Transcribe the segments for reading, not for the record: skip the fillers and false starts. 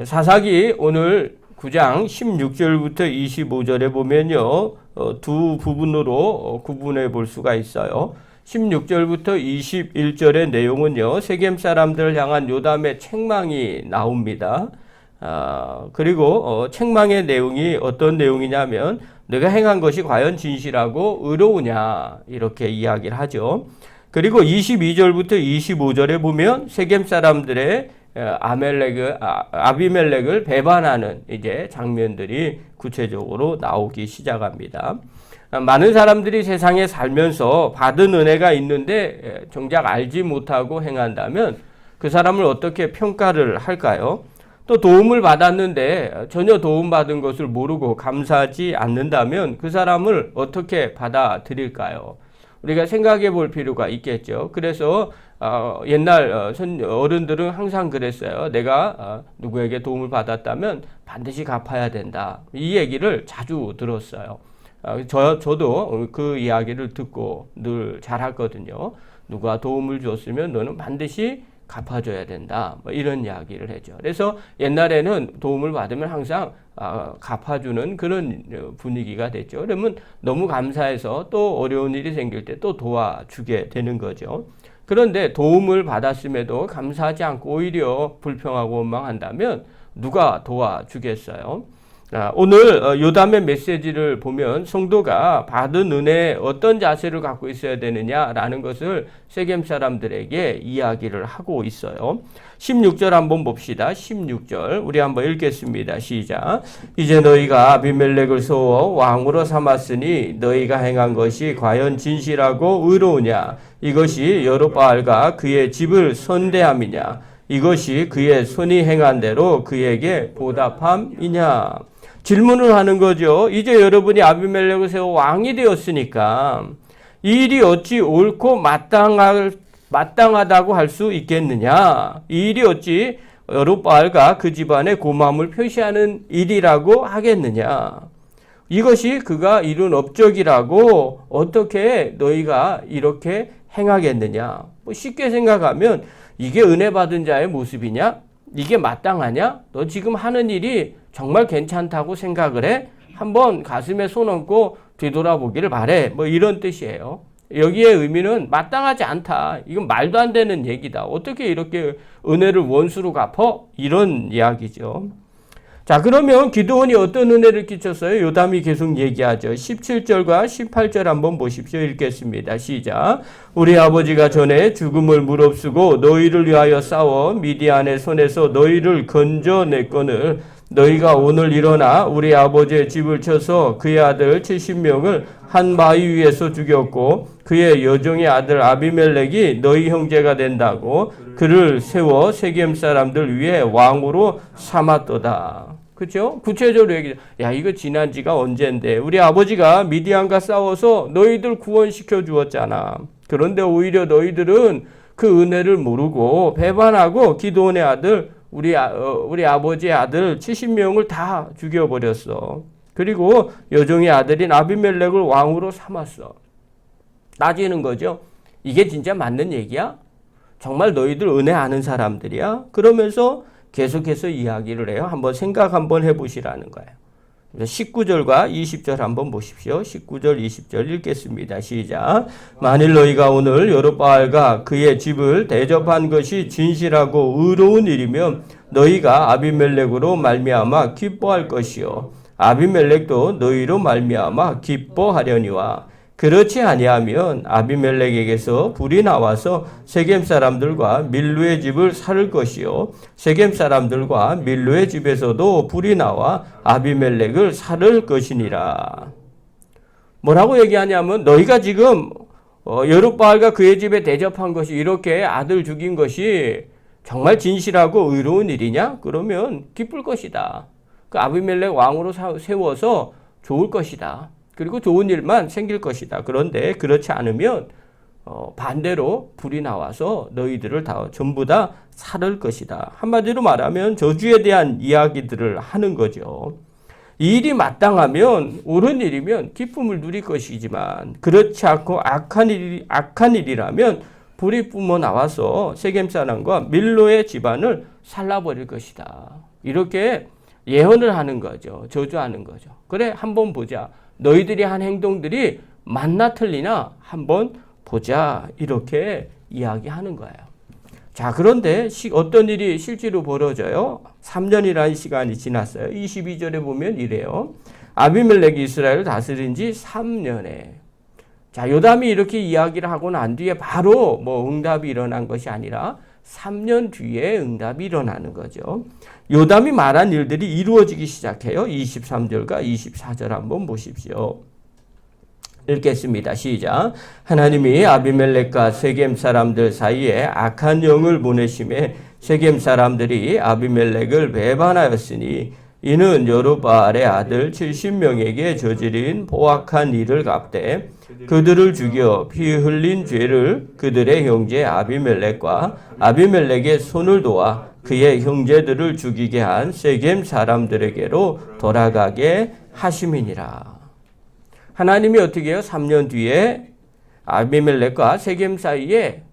사사기 오늘 9장 16절부터 25절에 보면요. 두 부분으로 구분해 볼 수가 있어요. 16절부터 21절의 내용은요. 세겜 사람들을 향한 요담의 책망이 나옵니다. 그리고 책망의 내용이 어떤 내용이냐면 내가 행한 것이 과연 진실하고 의로우냐 이렇게 이야기를 하죠. 그리고 22절부터 25절에 보면 세겜 사람들의 아비멜렉을 배반하는 이제 장면들이 구체적으로 나오기 시작합니다. 많은 사람들이 세상에 살면서 받은 은혜가 있는데 정작 알지 못하고 행한다면 그 사람을 어떻게 평가를 할까요? 또 도움을 받았는데 전혀 도움받은 것을 모르고 감사하지 않는다면 그 사람을 어떻게 받아들일까요? 우리가 생각해 볼 필요가 있겠죠. 그래서 옛날 어른들은 항상 그랬어요. 내가 누구에게 도움을 받았다면 반드시 갚아야 된다. 이 얘기를 자주 들었어요. 저도 그 이야기를 듣고 늘 잘하거든요. 누가 도움을 줬으면 너는 반드시 갚아줘야 된다. 뭐 이런 이야기를 하죠. 그래서 옛날에는 도움을 받으면 항상 갚아주는 그런 분위기가 됐죠. 그러면 너무 감사해서 또 어려운 일이 생길 때 또 도와주게 되는 거죠. 그런데 도움을 받았음에도 감사하지 않고 오히려 불평하고 원망한다면 누가 도와주겠어요? 오늘 요담의 메시지를 보면 성도가 받은 은혜에 어떤 자세를 갖고 있어야 되느냐라는 것을 세겜 사람들에게 이야기를 하고 있어요. 16절 한번 봅시다. 16절 우리 한번 읽겠습니다. 시작. 이제 너희가 아비멜렉을 세워 왕으로 삼았으니 너희가 행한 것이 과연 진실하고 의로우냐? 이것이 여룹바알과 그의 집을 선대함이냐? 이것이 그의 손이 행한 대로 그에게 보답함이냐? 질문을 하는 거죠. 이제 여러분이 아비멜렉을 세워 왕이 되었으니까 이 일이 어찌 옳고 마땅하다고 할 수 있겠느냐? 이 일이 어찌 여룹바알과 그 집안의 고마움을 표시하는 일이라고 하겠느냐? 이것이 그가 이룬 업적이라고 어떻게 너희가 이렇게 행하겠느냐? 쉽게 생각하면 이게 은혜 받은 자의 모습이냐? 이게 마땅하냐? 너 지금 하는 일이 정말 괜찮다고 생각을 해? 한번 가슴에 손 얹고 뒤돌아보기를 바래. 뭐 이런 뜻이에요. 여기에 의미는 마땅하지 않다. 이건 말도 안 되는 얘기다. 어떻게 이렇게 은혜를 원수로 갚어? 이런 이야기죠. 자, 그러면 기드온이 어떤 은혜를 끼쳤어요? 요담이 계속 얘기하죠. 17절과 18절 한번 보십시오. 읽겠습니다. 시작. 우리 아버지가 전에 죽음을 무릅쓰고 너희를 위하여 싸워 미디안의 손에서 너희를 건져냈거늘 너희가 오늘 일어나 우리 아버지의 집을 쳐서 그의 아들 70명을 한 바위 위에서 죽였고 그의 여종의 아들 아비멜렉이 너희 형제가 된다고 그를 세워 세겜 사람들 위에 왕으로 삼았도다. 그렇죠? 구체적으로 얘기해. 야, 이거 지난 지가 언젠데 우리 아버지가 미디안과 싸워서 너희들 구원시켜 주었잖아. 그런데 오히려 너희들은 그 은혜를 모르고 배반하고 기드온의 아들 우리 아버지의 아들 70명을 다 죽여버렸어. 그리고 여종의 아들인 아비멜렉을 왕으로 삼았어. 따지는 거죠. 이게 진짜 맞는 얘기야? 정말 너희들 은혜 아는 사람들이야? 그러면서 계속해서 이야기를 해요. 한번 생각 한번 해보시라는 거예요. 19절과 20절 한번 보십시오. 19절, 20절 읽겠습니다. 시작. 만일 너희가 오늘 여룹바알과 그의 집을 대접한 것이 진실하고 의로운 일이면 너희가 아비멜렉으로 말미암아 기뻐할 것이요 아비멜렉도 너희로 말미암아 기뻐하려니와 그렇지 아니하면 아비멜렉에게서 불이 나와서 세겜 사람들과 밀루의 집을 살을 것이요 세겜 사람들과 밀루의 집에서도 불이 나와 아비멜렉을 살을 것이니라. 뭐라고 얘기하냐면 너희가 지금 여룹바알과 그의 집에 대접한 것이 이렇게 아들 죽인 것이 정말 진실하고 의로운 일이냐? 그러면 기쁠 것이다. 그 아비멜렉 왕으로 세워서 좋을 것이다. 그리고 좋은 일만 생길 것이다. 그런데 그렇지 않으면 반대로 불이 나와서 너희들을 다 전부 다 살을 것이다. 한마디로 말하면 저주에 대한 이야기들을 하는 거죠. 이 일이 마땅하면 옳은 일이면 기쁨을 누릴 것이지만 그렇지 않고 악한 일이라면 불이 뿜어 나와서 세겜 사람과 밀로의 집안을 살라버릴 것이다. 이렇게 예언을 하는 거죠. 저주하는 거죠. 그래, 한번 보자. 너희들이 한 행동들이 맞나 틀리나 한번 보자. 이렇게 이야기하는 거예요. 자, 그런데 어떤 일이 실제로 벌어져요? 3년이라는 시간이 지났어요. 22절에 보면 이래요. 아비멜렉이 이스라엘을 다스린 지 3년에. 자, 요담이 이렇게 이야기를 하고 난 뒤에 바로 뭐 응답이 일어난 것이 아니라 3년 뒤에 응답이 일어나는 거죠. 요담이 말한 일들이 이루어지기 시작해요. 23절과 24절 한번 보십시오. 읽겠습니다. 시작. 하나님이 아비멜렉과 세겜 사람들 사이에 악한 영을 보내심에 세겜 사람들이 아비멜렉을 배반하였으니 이는 여루바알의 아들 70명에게 저지른 포악한 일을 갚되 그들을 죽여 피 흘린 죄를 그들의 형제 아비멜렉과 아비멜렉의 손을 도와 그의 형제들을 죽이게 한 세겜 사람들에게로 돌아가게 하심이니라. 하나님이 어떻게 해요? 3년 뒤에 아비멜렉과 세겜 사이에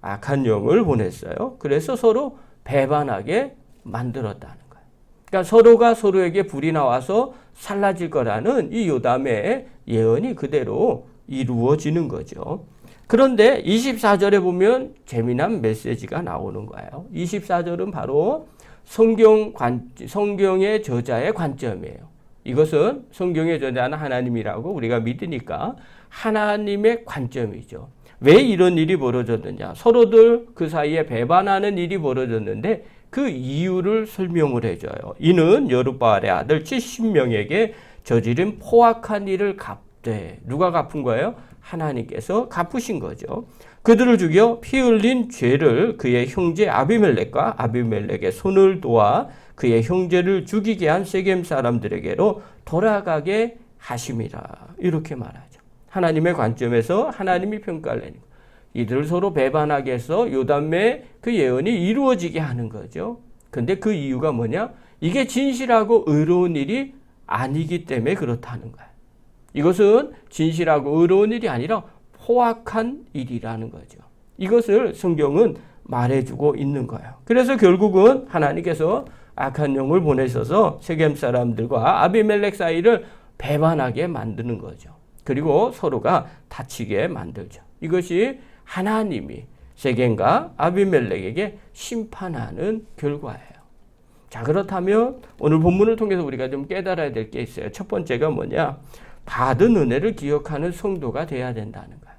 악한 영을 보냈어요. 그래서 서로 배반하게 만들었다는 거예요. 그러니까 서로가 서로에게 불이 나와서 살라질 거라는 이 요담의 예언이 그대로 이루어지는 거죠. 그런데 24절에 보면 재미난 메시지가 나오는 거예요. 24절은 바로 성경의 저자의 관점이에요. 이것은 성경의 저자는 하나님이라고 우리가 믿으니까 하나님의 관점이죠. 왜 이런 일이 벌어졌느냐? 서로들 그 사이에 배반하는 일이 벌어졌는데 그 이유를 설명을 해줘요. 이는 여루바알의 아들 70명에게 저지른 포악한 일을 갚되. 누가 갚은 거예요? 하나님께서 갚으신 거죠. 그들을 죽여 피 흘린 죄를 그의 형제 아비멜렉과 아비멜렉의 손을 도와 그의 형제를 죽이게 한 세겜 사람들에게로 돌아가게 하심이라. 이렇게 말하죠. 하나님의 관점에서 하나님이 평가를 내는 거예요. 이들을 서로 배반하게 해서 요담의 그 예언이 이루어지게 하는 거죠. 근데 그 이유가 뭐냐? 이게 진실하고 의로운 일이 아니기 때문에 그렇다는 거예요. 이것은 진실하고 의로운 일이 아니라 포악한 일이라는 거죠. 이것을 성경은 말해주고 있는 거예요. 그래서 결국은 하나님께서 악한 영을 보내셔서 세겜 사람들과 아비멜렉 사이를 배반하게 만드는 거죠. 그리고 서로가 다치게 만들죠. 이것이 하나님이 세겜과 아비멜렉에게 심판하는 결과예요. 자, 그렇다면 오늘 본문을 통해서 우리가 좀 깨달아야 될 게 있어요. 첫 번째가 뭐냐? 받은 은혜를 기억하는 성도가 돼야 된다는 거예요.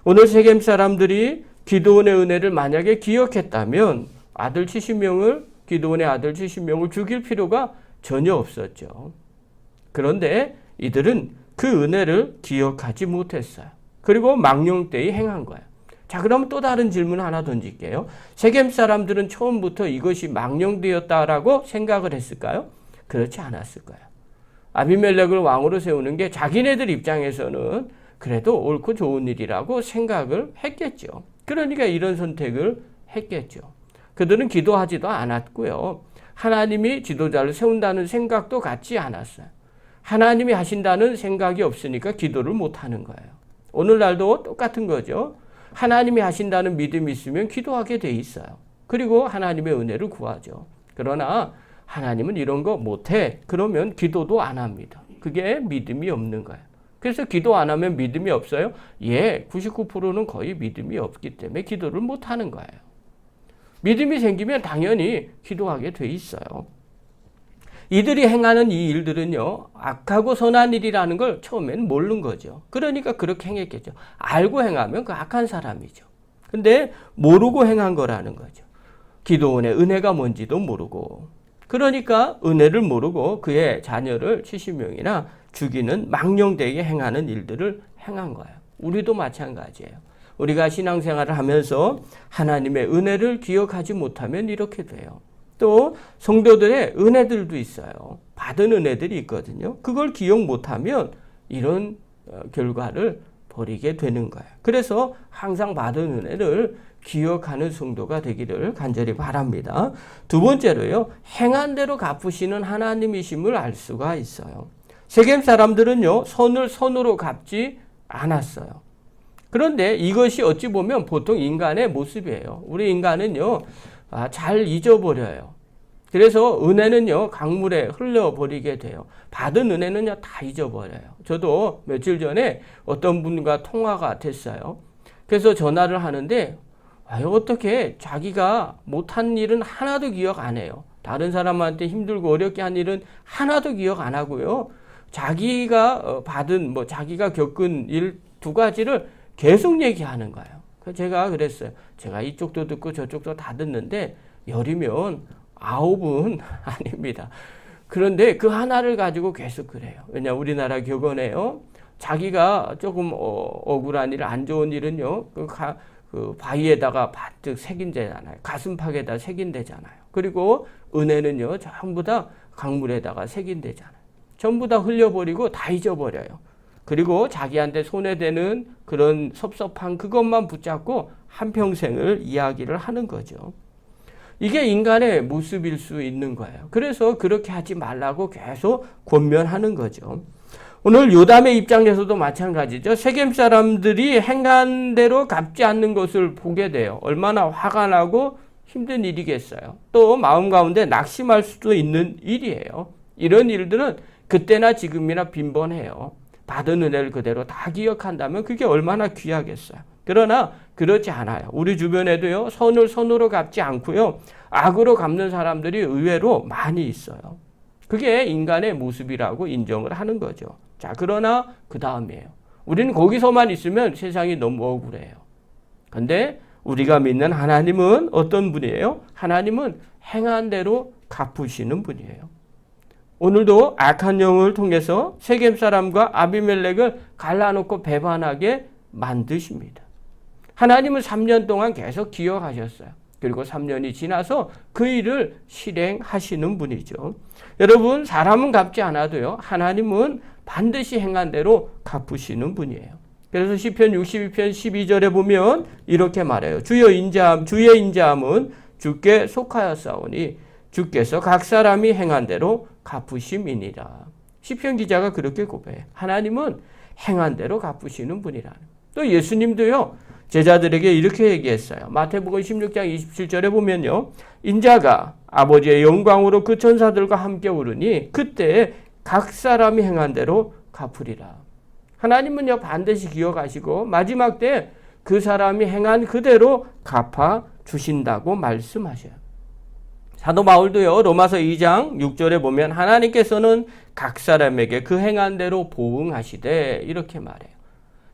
오늘 세겜 사람들이 기드온의 은혜를 만약에 기억했다면 아들 70명을 기드온의 아들 70명을 죽일 필요가 전혀 없었죠. 그런데 이들은 그 은혜를 기억하지 못했어요. 그리고 망령되이 행한 거예요. 자, 그러면 또 다른 질문 하나 던질게요. 세겜 사람들은 처음부터 이것이 망령되었다라고 생각을 했을까요? 그렇지 않았을 거예요. 아비멜렉을 왕으로 세우는 게 자기네들 입장에서는 그래도 옳고 좋은 일이라고 생각을 했겠죠. 그러니까 이런 선택을 했겠죠. 그들은 기도하지도 않았고요. 하나님이 지도자를 세운다는 생각도 갖지 않았어요. 하나님이 하신다는 생각이 없으니까 기도를 못하는 거예요. 오늘날도 똑같은 거죠. 하나님이 하신다는 믿음이 있으면 기도하게 돼 있어요. 그리고 하나님의 은혜를 구하죠. 그러나 하나님은 이런 거 못해. 그러면 기도도 안 합니다. 그게 믿음이 없는 거예요. 그래서 기도 안 하면 믿음이 없어요? 예, 99%는 거의 믿음이 없기 때문에 기도를 못 하는 거예요. 믿음이 생기면 당연히 기도하게 돼 있어요. 이들이 행하는 이 일들은요, 악하고 선한 일이라는 걸 처음에는 모르는 거죠. 그러니까 그렇게 행했겠죠. 알고 행하면 그 악한 사람이죠. 근데 모르고 행한 거라는 거죠. 기도원의 은혜가 뭔지도 모르고. 그러니까 은혜를 모르고 그의 자녀를 70명이나 죽이는 망령되게 행하는 일들을 행한 거예요. 우리도 마찬가지예요. 우리가 신앙생활을 하면서 하나님의 은혜를 기억하지 못하면 이렇게 돼요. 또 성도들의 은혜들도 있어요. 받은 은혜들이 있거든요. 그걸 기억 못하면 이런 결과를 벌이게 되는 거예요. 그래서 항상 받은 은혜를 기억하는 성도가 되기를 간절히 바랍니다. 두 번째로요, 행한 대로 갚으시는 하나님이심을 알 수가 있어요. 세겜 사람들은요, 선을 선으로 갚지 않았어요. 그런데 이것이 어찌 보면 보통 인간의 모습이에요. 우리 인간은요, 잘 잊어버려요. 그래서 은혜는요, 강물에 흘려버리게 돼요. 받은 은혜는요, 다 잊어버려요. 저도 며칠 전에 어떤 분과 통화가 됐어요. 그래서 전화를 하는데, 어떻게 자기가 못한 일은 하나도 기억 안 해요. 다른 사람한테 힘들고 어렵게 한 일은 하나도 기억 안 하고요. 자기가 받은, 자기가 겪은 일 두 가지를 계속 얘기하는 거예요. 그래서 제가 그랬어요. 제가 이쪽도 듣고 저쪽도 다 듣는데, 열이면 9은 아닙니다. 그런데 그 하나를 가지고 계속 그래요. 왜냐, 우리나라 격언에요. 자기가 조금 억울한 일, 안 좋은 일은요, 그 바위에다가 바뜩 새긴대잖아요. 가슴팍에다 새긴대잖아요. 그리고 은혜는요, 전부 다 강물에다가 새긴대잖아요. 전부 다 흘려버리고 다 잊어버려요. 그리고 자기한테 손해되는 그런 섭섭한 그것만 붙잡고 한평생을 이야기를 하는 거죠. 이게 인간의 모습일 수 있는 거예요. 그래서 그렇게 하지 말라고 계속 권면하는 거죠. 오늘 요담의 입장에서도 마찬가지죠. 세겜 사람들이 행한 대로 갚지 않는 것을 보게 돼요. 얼마나 화가 나고 힘든 일이겠어요. 또 마음 가운데 낙심할 수도 있는 일이에요. 이런 일들은 그때나 지금이나 빈번해요. 받은 은혜를 그대로 다 기억한다면 그게 얼마나 귀하겠어요. 그러나 그렇지 않아요. 우리 주변에도요, 선을 선으로 갚지 않고요, 악으로 갚는 사람들이 의외로 많이 있어요. 그게 인간의 모습이라고 인정을 하는 거죠. 자, 그러나 그 다음이에요. 우리는 거기서만 있으면 세상이 너무 억울해요. 근데 우리가 믿는 하나님은 어떤 분이에요? 하나님은 행한 대로 갚으시는 분이에요. 오늘도 악한 영을 통해서 세겜 사람과 아비멜렉을 갈라놓고 배반하게 만드십니다. 하나님은 3년 동안 계속 기억하셨어요. 그리고 3년이 지나서 그 일을 실행하시는 분이죠. 여러분, 사람은 갚지 않아도요, 하나님은 반드시 행한 대로 갚으시는 분이에요. 그래서 시편 62편 12절에 보면 이렇게 말해요. 주의 인자함은 주께 속하였사오니 주께서 각 사람이 행한 대로 갚으심이니라. 시편 기자가 그렇게 고백해요. 하나님은 행한 대로 갚으시는 분이라는. 또 예수님도요, 제자들에게 이렇게 얘기했어요. 마태복음 16장 27절에 보면요, 인자가 아버지의 영광으로 그 천사들과 함께 오르니 그때 각 사람이 행한 대로 갚으리라. 하나님은요, 반드시 기억하시고 마지막 때 그 사람이 행한 그대로 갚아 주신다고 말씀하셔요. 사도 바울도요, 로마서 2장 6절에 보면 하나님께서는 각 사람에게 그 행한 대로 보응하시되 이렇게 말해요.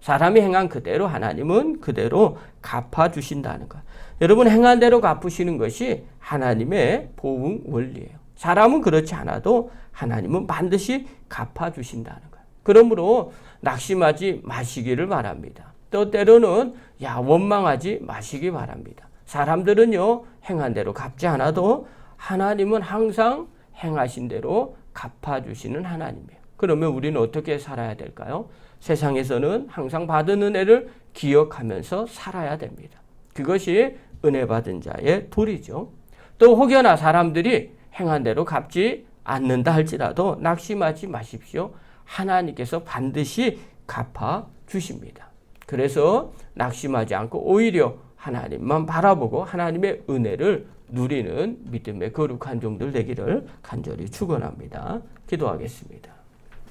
사람이 행한 그대로 하나님은 그대로 갚아주신다는 것. 여러분, 행한 대로 갚으시는 것이 하나님의 보응 원리예요. 사람은 그렇지 않아도 하나님은 반드시 갚아주신다는 거예요. 그러므로 낙심하지 마시기를 바랍니다. 또 때로는 원망하지 마시기 바랍니다. 사람들은요, 행한 대로 갚지 않아도 하나님은 항상 행하신 대로 갚아주시는 하나님이에요. 그러면 우리는 어떻게 살아야 될까요? 세상에서는 항상 받은 은혜를 기억하면서 살아야 됩니다. 그것이 은혜 받은 자의 도리죠. 또 혹여나 사람들이 행한 대로 갚지 않는다 할지라도 낙심하지 마십시오. 하나님께서 반드시 갚아주십니다. 그래서 낙심하지 않고 오히려 하나님만 바라보고 하나님의 은혜를 누리는 믿음의 거룩한 종들 되기를 간절히 축원합니다. 기도하겠습니다.